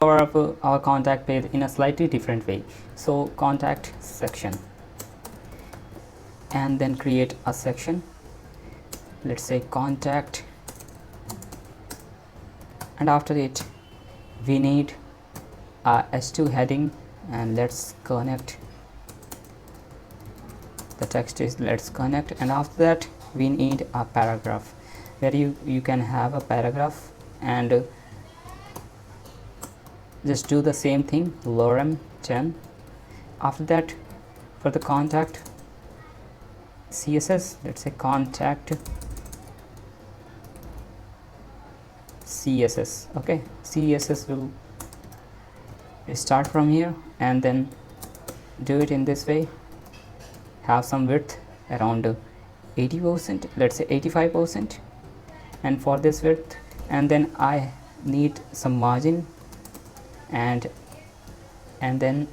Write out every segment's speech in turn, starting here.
cover up our contact page in a slightly different way. So contact section, and then create a section, let's say contact, and after it we need a h2 heading, and let's connect the text is let's connect. And after that we need a paragraph, where you can have a paragraph, and just do the same thing, lorem 10. After that, for the contact CSS, let's say contact CSS. okay, CSS will start from here, and then do it in this way, have some width around 80%, let's say 85%, and for this width, and then I need some margin, and then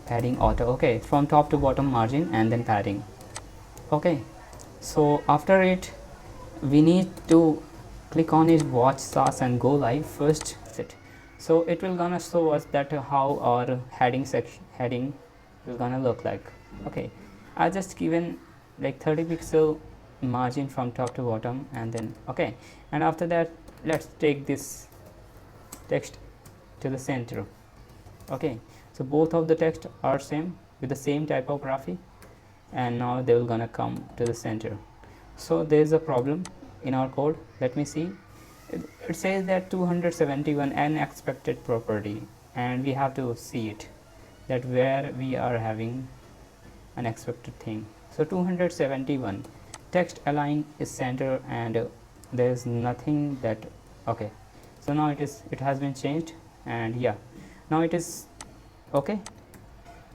padding auto. okay, from top to bottom margin and then padding. okay, so after it we need to click on it, watch SAAS and go live first. So it will gonna show us that how our heading will gonna look like. okay, I just given like 30 pixel margin from top to bottom, and then okay, and after that let's take this text to the center. okay, so both of the text are same with the same typography, and now they will gonna come to the center. So there is a problem in our code. Let me see. It says that 271 unexpected property, and we have to see it, that where we are having unexpected thing. So 271 text align is center, and there is nothing that. okay, so now it has been changed, and yeah, now it is okay.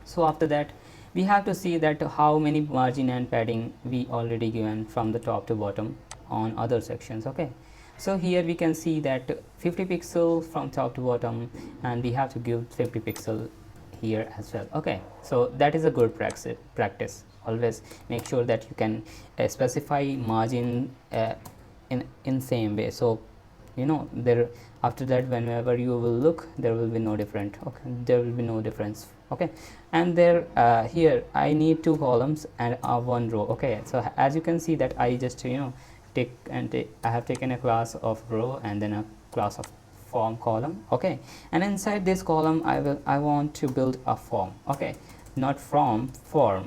So after that we have to see that how many margin and padding we already given from the top to bottom on other sections. okay, so here we can see that 50 pixel from top to bottom, and we have to give 50 pixel here as well. okay, so that is a good practice. Always make sure that you can specify margin in same way, so you know there after that whenever you will look, there will be no different. okay, there will be no difference. okay, and there here I need 2 columns and 1 row. okay, so as you can see that I just I have taken a class of row and then a class of form column. okay, and inside this column I want to build a form. okay, not form, form,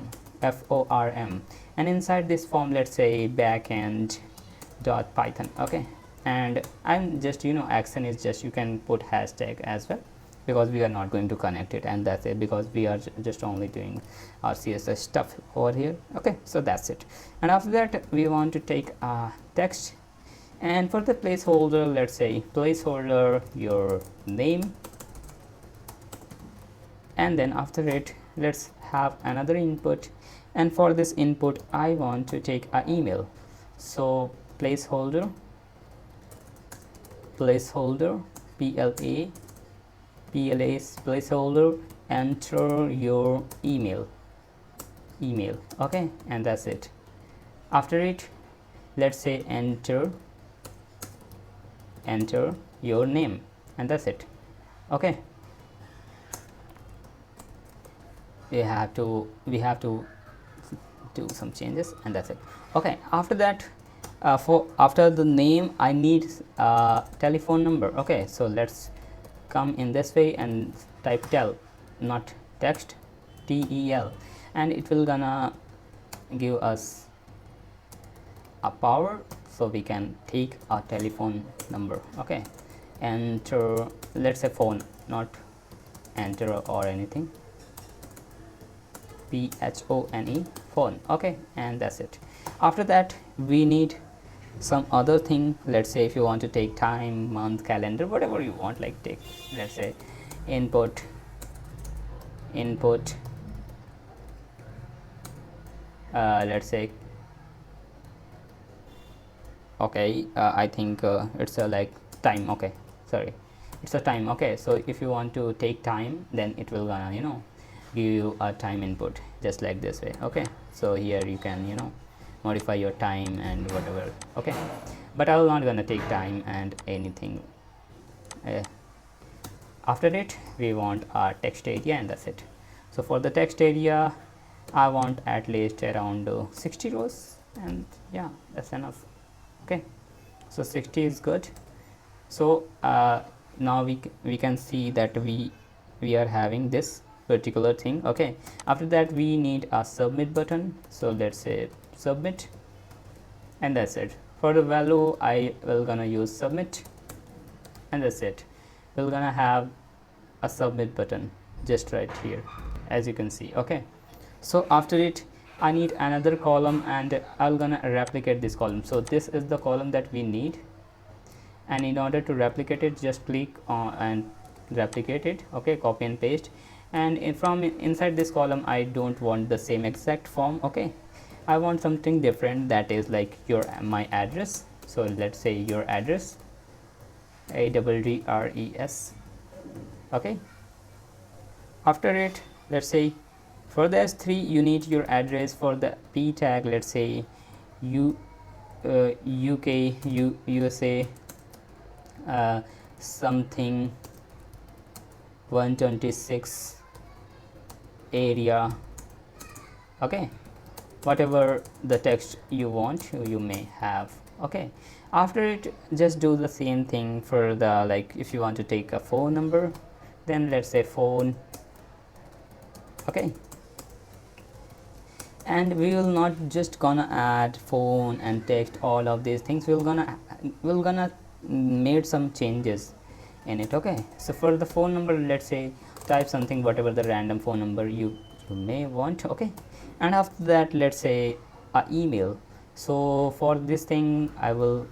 and inside this form let's say backend dot python. okay, and I'm just action is just you can put hashtag as well, because we are not going to connect it, and that's it, because we are just only doing our CSS stuff over here. okay, so that's it. And after that we want to take a text, and for the placeholder let's say placeholder your name, and then after it let's have another input, and for this input I want to take a email. so placeholder placeholder, enter your email. okay, and that's it. After it let's say enter your name, and that's it. okay, we have to do some changes, and that's it. okay, after that after the name I need telephone number. okay, so let's come in this way and type tel, not text, tel, and it will gonna give us a power, so we can take a telephone number. okay, enter, let's say phone, not enter or anything, phone, phone. okay, and that's it. After that we need some other thing. let's say if you want to take time, month, calendar, whatever you want, like take, let's say input let's say okay, I think it's a like time. okay, sorry, it's a time. okay, so if you want to take time, then it will gonna give you a time input just like this way. okay, so here you can modify your time and whatever. okay, but I will not gonna take time and anything. After it we want our text area, and that's it. So for the text area I want at least around 60 rows, and yeah, that's enough. Okay, so 60 is good. So now we can see that we are having this particular thing. Okay, after that we need a submit button, so let's say submit, and that's it. For the value I will gonna use submit, and that's it. We're gonna have a submit button just right here, as you can see. Okay, so after it I need another column, and I'm gonna replicate this column. So this is the column that we need, and in order to replicate it, just click on and replicate it. Okay, copy and paste, and from inside this column I don't want the same exact form. Okay, I want something different, that is like my address. So let's say your address, address. Okay, after it let's say for the S3 you need your address. For the p tag, let's say UK USA something 126 area. Okay, whatever the text you want, you may have. Okay, after it just do the same thing for the, like, if you want to take a phone number, then let's say phone. Okay, and we will not just gonna add phone and text, all of these things. we're gonna made some changes in it. Okay, so for the phone number, let's say type something, whatever the random phone number you may want. Okay, and after that let's say a email. So for this thing I will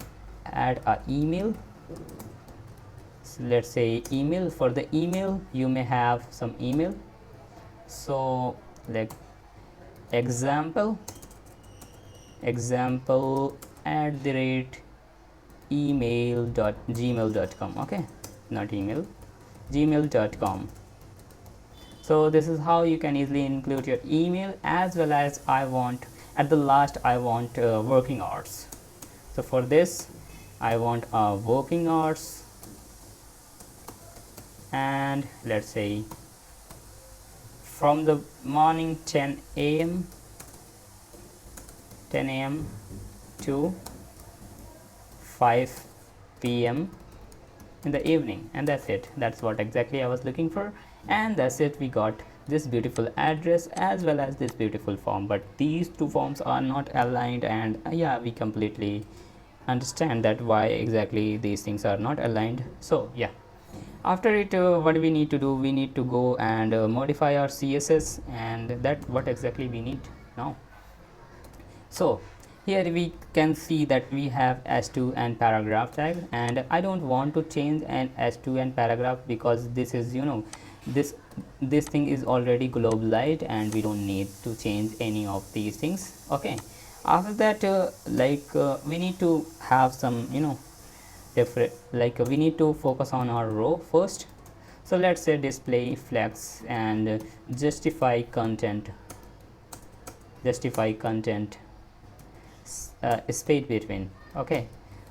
add a email. So let's say email. For the email you may have some email, so like example @email.gmail.com. okay, not email, gmail.com. so this is how you can easily include your email, as well as I want at the last I want working hours. So for this I want working hours, and let's say from the morning 10 a.m. to 5 p.m. in the evening, and that's it. That's what exactly I was looking for, and that's it. We got this beautiful address as well as this beautiful form, but these two forms are not aligned, and yeah, we completely understand that why exactly these things are not aligned. So yeah, after it what we need to do, we need to go and modify our CSS, and that what exactly we need now. So here we can see that we have h2 and paragraph tag, and I don't want to change an h2 and paragraph because this is, you know, this thing is already globalized and we don't need to change any of these things. Okay, after that we need to have some, you know, different, like we need to focus on our row first. So let's say display flex and justify content space between. Okay,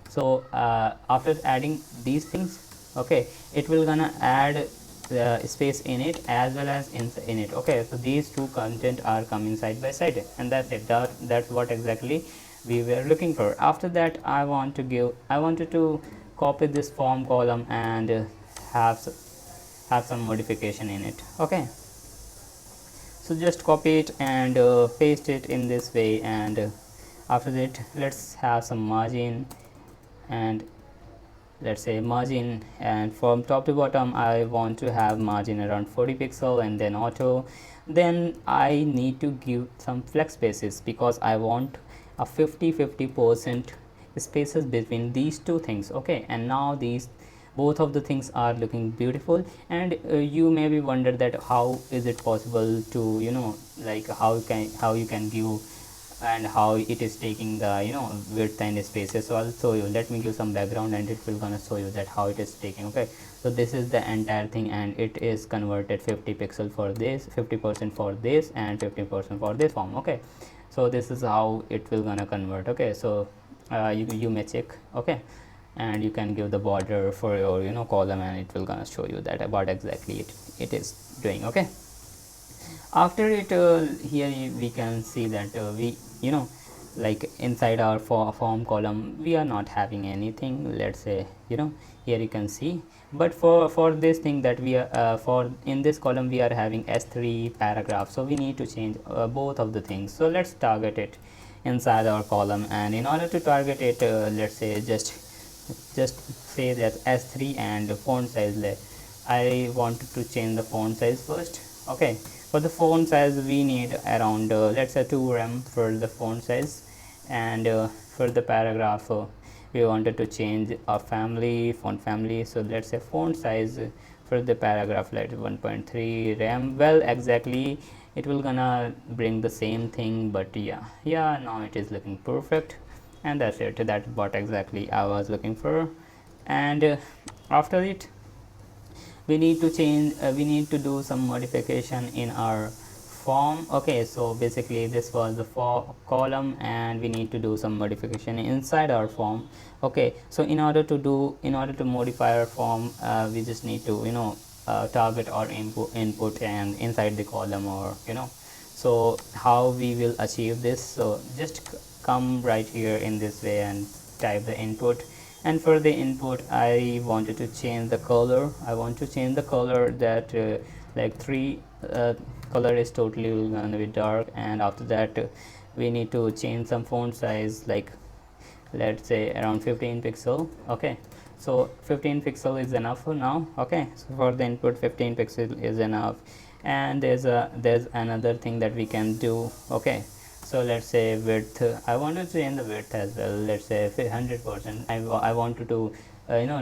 so after adding these things, okay, it will gonna add the space in it as well as in it. Okay, so these two content are coming side by side, and that's it. That's what exactly we were looking for. After that I wanted to copy this form column and have some modification in it. Okay, so just copy it and paste it in this way, and after that let's have some margin, and let's say margin, and from top to bottom I want to have margin around 40 pixel, and then auto. Then I need to give some flex spaces because I want a 50% spaces between these two things. Okay, and now these both of the things are looking beautiful, and you may be wonder that how is it possible to, you know, like how you can give and how it is taking the, you know, width and spaces. So I'll show you. Let me give some background and it will gonna show you that how it is taking. Okay, so this is the entire thing, and it is converted 50 pixel for this, 50% for this, and 50% for this form. Okay, so this is how it will gonna convert. Okay, so you may check. Okay, and you can give the border for your column, and it will gonna show you that what exactly it is doing. Okay, after it, here we can see that we like inside our form column we are not having anything. Let's say here you can see, but for this thing that we are for in this column we are having S3 paragraph, so we need to change both of the things. So let's target it inside our column, and in order to target it, let's say just say that S3 and font size. I wanted to change the font size first. Okay, for the font size we need around let's say 2 rem for the font size, and for the paragraph we wanted to change our font family. So let's say font size for the paragraph, let's 1.3 rem. Well, exactly it will gonna bring the same thing, but yeah, now it is looking perfect, and that's it. That's what exactly I was looking for. And after it, we need to change we need to do some modification in our form. Okay, so basically this was the column, and we need to do some modification inside our form. Okay, so in order to modify our form, we just need to target our input and inside the column, or so how we will achieve this. So just come right here in this way and type the input, and for the input I wanted to change the color. I want to change the color that like 3 color is totally gonna be dark, and after that we need to change some font size, like let's say around 15 pixel. Okay, so 15 pixel is enough for now. Okay, so for the input 15 pixel is enough, and there's another thing that we can do. Okay, so let's say width, I want to change the width as well. Let's say 100%. I wanted to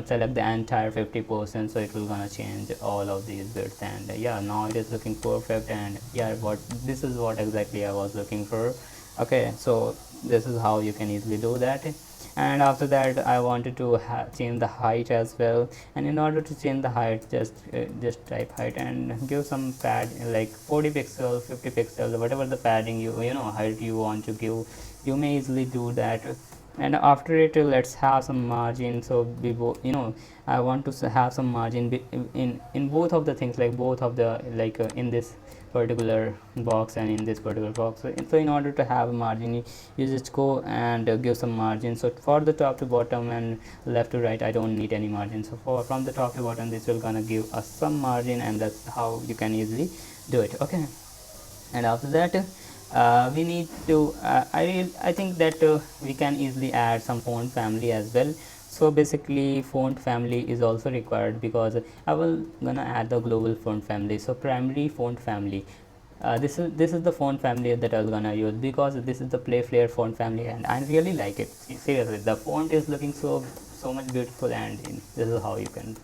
select the entire 50%, so it will gonna change all of these width, and yeah, now it is looking perfect. And yeah, this is what exactly I was looking for. Okay, so this is how you can easily do that. And after that I wanted to change the height as well, and in order to change the height, just type height and give some pad like 40 pixel, 50 pixel, whatever the padding height you want to give, you may easily do that. And after it, let's have some margin. So we I want to have some margin in both of the things, like both of the in this particular box and in this particular box. So in order to have a margin, you just go and give some margin. So for the top to bottom and left to right, I don't need any margin. So from the top to bottom, this will gonna give us some margin, and that's how you can easily do it. Okay, and after that we need to I think that we can easily add some font family as well. So basically font family is also required, because I will gonna add the global font family. So primary font family, this is the font family that I was gonna use, because this is the play flare font family, and I really like it. Seriously, the font is looking so much beautiful, and this is how you can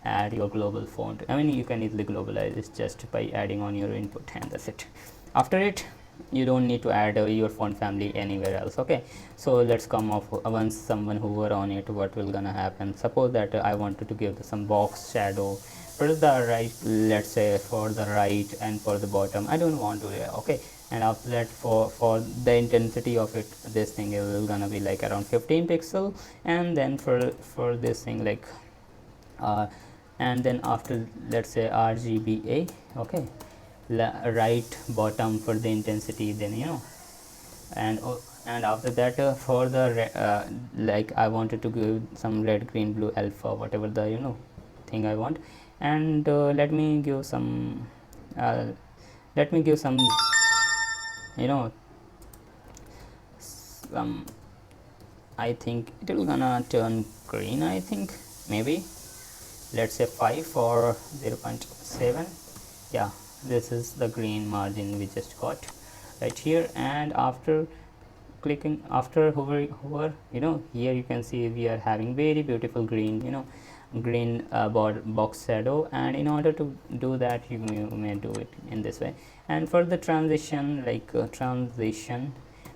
add your global font. I mean, you can easily globalize it just by adding on your input, and that's it. After it, you don't need to add your font family anywhere else. Okay, so let's come off. Once someone hover on it, what will gonna happen? Suppose that I wanted to give some box shadow for the right, let's say for the right, and for the bottom I don't want to. Okay, and after that for the intensity of it, this thing is gonna be like around 15 pixel, and then for this thing like and then after, let's say RGBA. Okay, right bottom for the intensity, then and after that for the like I wanted to give some red, green, blue, alpha, whatever the thing I want. And let me give some some, I think it will gonna turn green, I think, maybe let's say 5 or 0.7. yeah, this is the green margin we just got right here. And after clicking, after hover, here you can see we are having very beautiful green green box shadow. And in order to do that, you may do it in this way. And for the transition,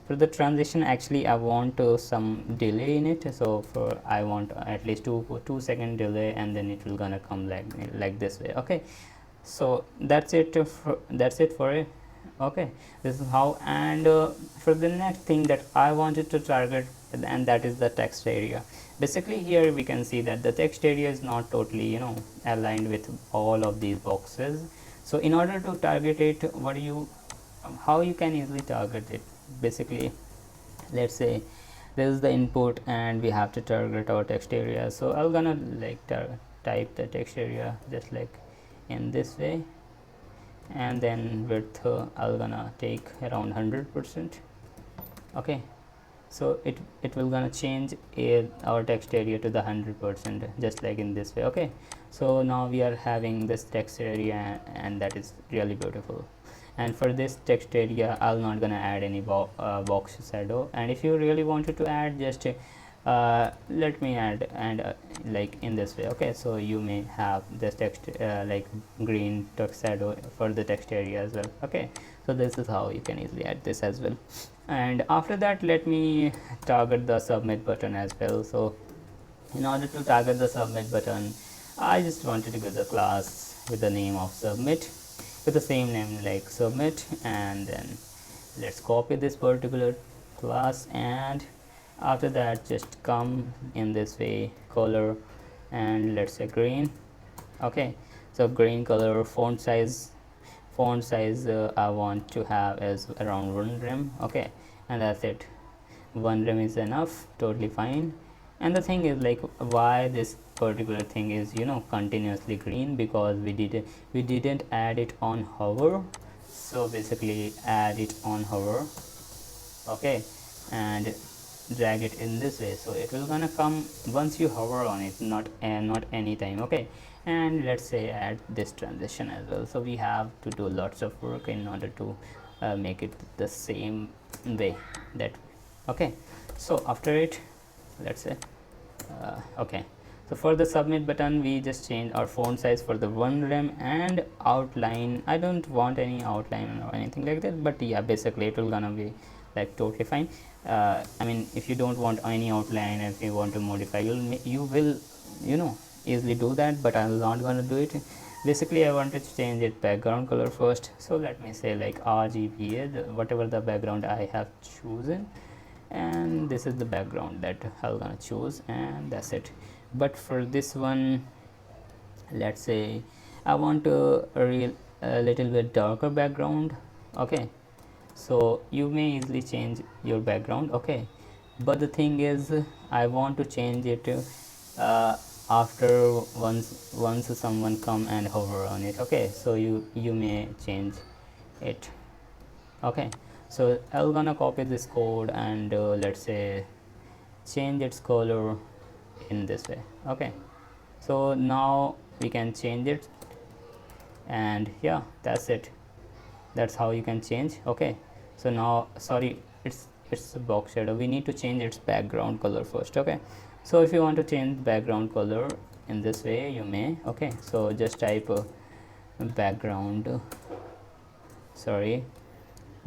for the transition, actually I want some delay in it. So for I want at least 2 second delay, and then it will gonna come like this way. Okay, so that's it for it. Okay, this is how. And for the next thing that I wanted to target, and that is the text area. basically here we can see that the text area is not totally aligned with all of these boxes. So in order to target it, how you can easily target it, basically let's say this is the input and we have to target our text area. So I'm gonna like type the text area just like in this way, and then width I'm gonna take around 100%. okay, so it will gonna change our text area to the 100% just like in this way. Okay, so now we are having this text area and that is really beautiful. And for this text area I'm not gonna add any box shadow, and if you really wanted to add, just let me add and like in this way. Okay, so you may have this text like green text shadow for the text area as well. Okay, so this is how you can easily add this as well. And after that, let me target the submit button as well. So in order to target the submit button, I just wanted to give the class with the name of submit, with the same name like submit, and then let's copy this particular class, and after that just come in this way, color, and let's say green. Okay, so green color, font size I want to have is around 1 rem. Okay, and that's it, 1 rem is enough, totally fine. And the thing is, like, why this particular thing is continuously green, because we didn't add it on hover. So basically add it on hover. Okay, and drag it in this way, so it will gonna come once you hover on it, not anytime. Okay, and let's say add this transition as well. So we have to do lots of work in order to make it the same way that. Okay, so after it, let's say okay, so for the submit button we just change our font size for the 1 rem, and outline, I don't want any outline or anything like that, but yeah, basically it will gonna be like totally fine. I mean, if you don't want any outline, if you want to modify, you will easily do that, but I'm not gonna do it. Basically I wanted to change it background color first, so let me say like RGBA, whatever the background I have chosen, and this is the background that I'm gonna choose, and that's it. But for this one, let's say I want a little bit darker background. Okay, so you may easily change your background. Okay, but the thing is, I want to change it after once someone come and hover on it. Okay, so you may change it. Okay, so I'm gonna copy this code and let's say change its color in this way. Okay, so now we can change it, and yeah, that's it. That's how you can change. Okay, so now, sorry, it's a box shadow, we need to change its background color first. Okay, so if you want to change background color in this way, you may. Okay, so just type background, sorry,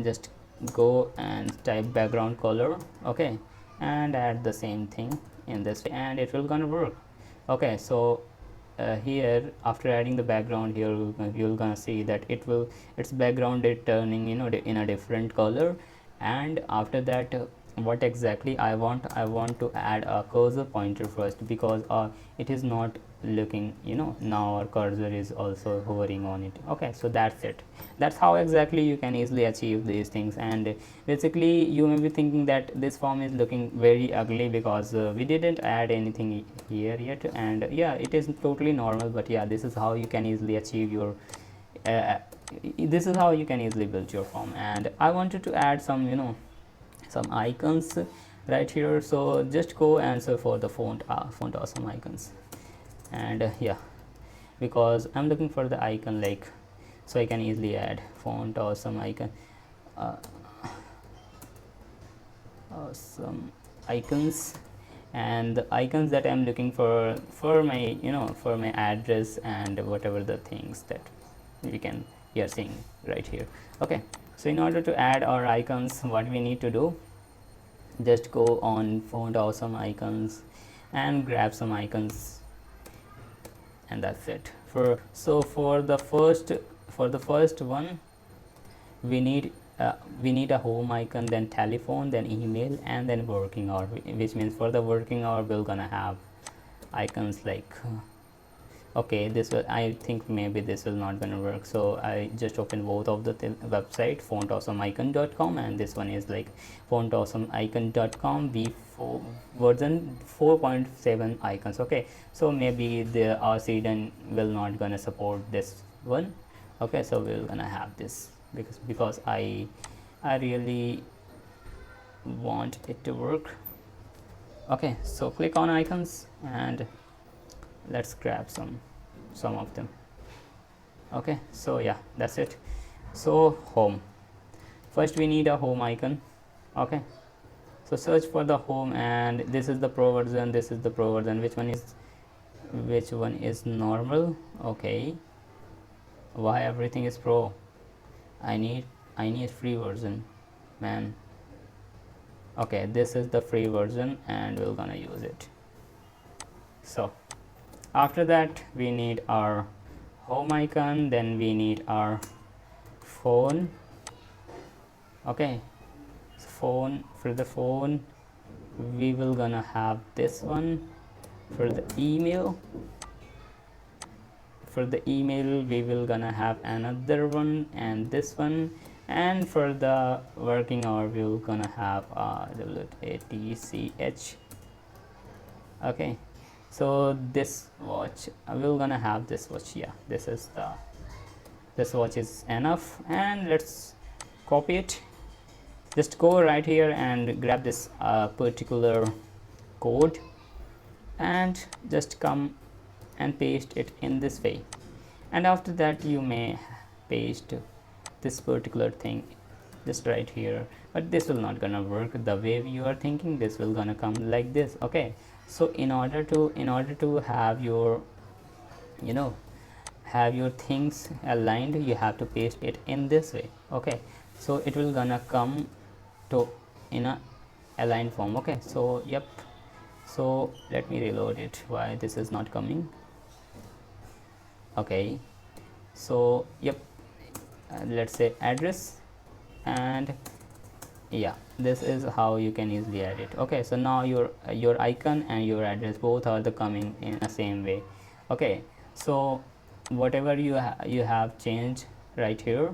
just go and type background color. Okay, and add the same thing in this way, and it will gonna work. Okay, so here after adding the background, here you're gonna see that its background is turning in a different color. And after that, what exactly I want to add a cursor pointer first, because it is not looking, now our cursor is also hovering on it. Okay, so that's it. That's how exactly you can easily achieve these things. And basically you may be thinking that this form is looking very ugly because we didn't add anything here yet, and yeah, it is totally normal. But yeah, this is how you can easily achieve your this is how you can easily build your form. And I wanted to add some some icons right here, so just go and search for the font awesome icons. And yeah, because I'm looking for the icon, like, so I can easily add font awesome icon, awesome icons. And the icons that I'm looking for my for my address and whatever the things that you're seeing right here. Okay, so in order to add our icons, what we need to do, just go on font awesome icons and grab some icons, and that's it. For the first one, we need we need a home icon, then telephone, then email, and then working hour, which means for the working hour we're gonna have icons like okay, this will, I think maybe this will not gonna work, so I just open both of the website, fontawesomeicon.com, and this one is like fontawesomeicon.com v4 version 4.7 icons. Okay, so maybe the RC will not gonna support this one. Okay, so we're gonna have this because I really want it to work. Okay, so click on icons and let's grab some of them. Okay, so yeah, that's it. So home, first we need a home icon. Okay, so search for the home, and this is the pro version, this is the pro version. Which one is normal? Okay, why everything is pro? I need free version, man. Okay, this is the free version and we're gonna use it. So after that we need our home icon, then we need our phone. Okay, so phone, for the phone we will gonna have this one. For the email we will gonna have another one and this one, and for the working hour we will gonna have WATCH. okay, so this watch we're gonna have this watch. Yeah, this watch is enough, and let's copy it. Just go right here and grab this particular code and just come and paste it in this way, and after that you may paste this particular thing just right here, but this will not gonna work the way you are thinking. This will gonna come like this. Okay, so in order to have your have your things aligned, you have to paste it in this way. Okay, so it will gonna come to in a aligned form. Okay, so yep, so let me reload it. Why this is not coming? Okay, so yep, let's say address, and yeah, this is how you can easily add it. Okay, so now your icon and your address both are the coming in the same way. Okay, so whatever you have changed right here,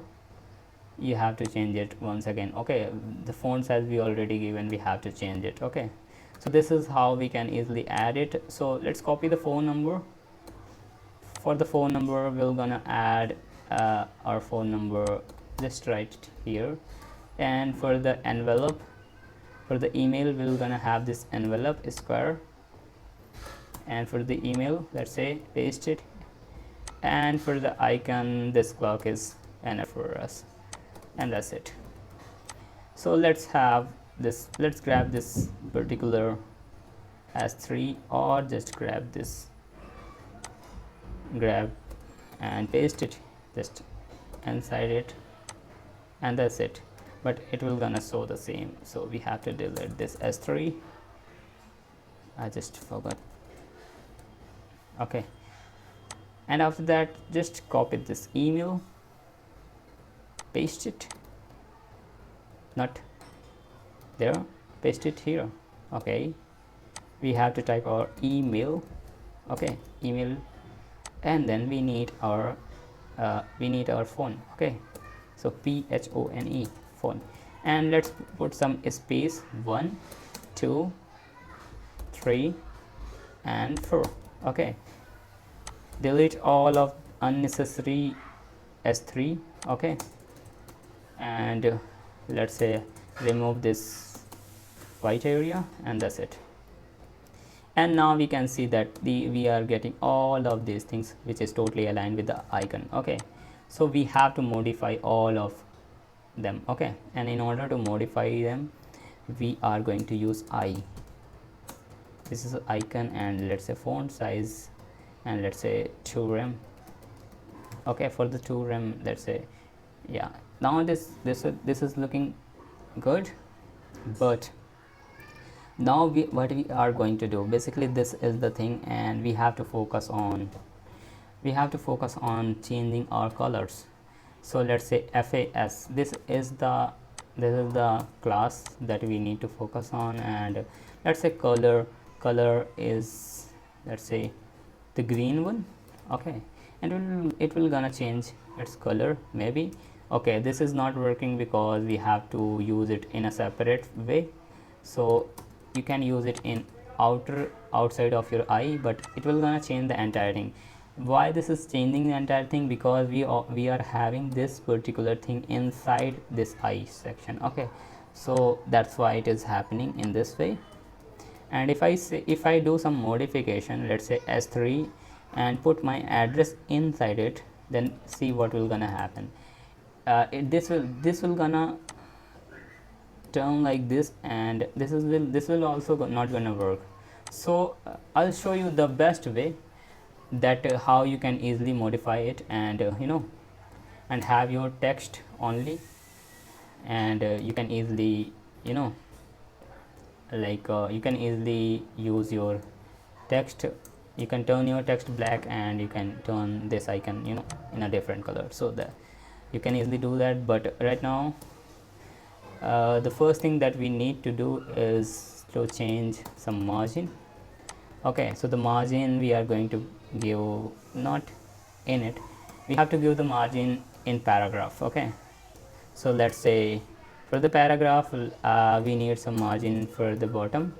you have to change it once again. Okay, the font size we already given, we have to change it. Okay, so this is how we can easily add it. So let's copy the phone number. For the phone number we're gonna add our phone number just right here, and for the envelope, for the email we're gonna have this envelope square, and for the email let's say paste it, and for the icon this clock is enough for us, and that's it. So let's have this, let's grab this particular S3, or just grab and paste it just inside it, and that's it. But it will gonna show the same, so we have to delete this S3. I just forgot. Okay, and after that just copy this email, paste it, not there, paste it here. Okay, we have to type our email. Okay, email, and then we need our phone. Okay, so PHONE, phone, and let's put some space, 1 2 3 and 4. Okay, delete all of unnecessary S3. Okay, and let's say remove this white area, and that's it. And now we can see that we are getting all of these things which is totally aligned with the icon. Okay, so we have to modify all of them. Okay, and in order to modify them we are going to use this is icon, and let's say font size, and let's say 2 rem. Okay, for the 2 rem, let's say, yeah, now this is looking good. But now what we are going to do, basically this is the thing, and we have to focus on changing our colors. So let's say FAS, this is the class that we need to focus on. And let's say color is, let's say, the green one. Okay, and it will gonna change its color maybe. Okay, this is not working because we have to use it in a separate way. So you can use it in outside of your eye, but it will gonna change the entire thing. Why this is changing the entire thing? Because we are having this particular thing inside this eye section. Okay, so that's why it is happening in this way. And if I do some modification, let's say S3, and put my address inside it, then see what will gonna happen. This will gonna turn like this, and this will also not gonna work. So I'll show you the best way that how you can easily modify it, and and have your text only, and you can easily you can easily use your text. You can turn your text black, and you can turn this icon in a different color, so that you can easily do that. But right now the first thing that we need to do is to change some margin. Okay, so the margin we are going to give not in it, we have to give the margin in paragraph. Okay, so let's say for the paragraph we need some margin for the bottom.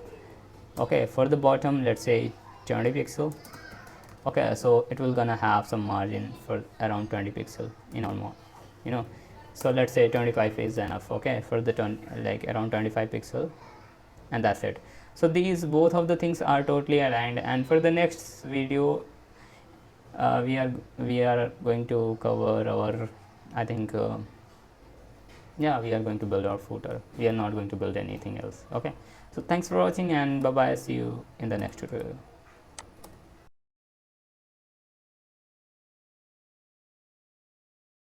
Okay, for the bottom, let's say 20 pixel. Okay, so it will gonna have some margin for around 20 pixel in almost so let's say 25 is enough. Okay, for the like around 25 pixel, and that's it. So these both of the things are totally aligned, and for the next video we are going to cover our, I think yeah, we are going to build our footer. We are not going to build anything else. Okay, so thanks for watching, and bye bye, see you in the next tutorial.